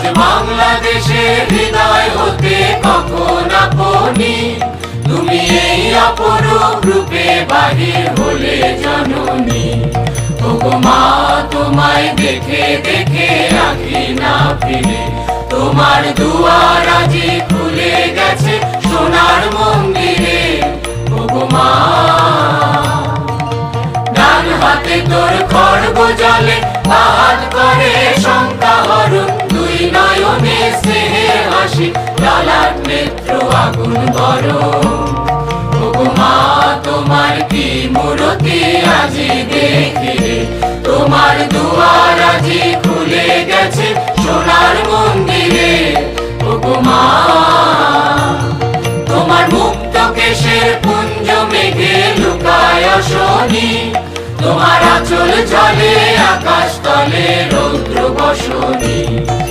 আজ বাংলাদেশের হৃদয় হতে কখন আপনি তুমি এই অপরূপ রূপে বাহির হলে জননী। ওগো মা তোমায় দেখে দেখে রাখি না ফিরে, তোমার দুয়ার আজি খুলে গেছে সোনার মন্দিরে। ওগো মা ডান হাতে তোর খড়গ জলে, বাহাত করে শঙ্কা হরণ, দুই নয়নে স্নেহের হাসি, লালাট নেত্র আগুন গরম। ওগো মা তোমার কি মূরতি আজি দেখি রে, তোমার দুয়ার আজি খুলে গেছে সোনার মন্দিরে। ওগো মা তোমার মুক্ত কেশের পুঞ্জ মেঘে লুকায় শনি, তোমার আঁচল জলে আকাশ তলে রৌদ্র বসনি।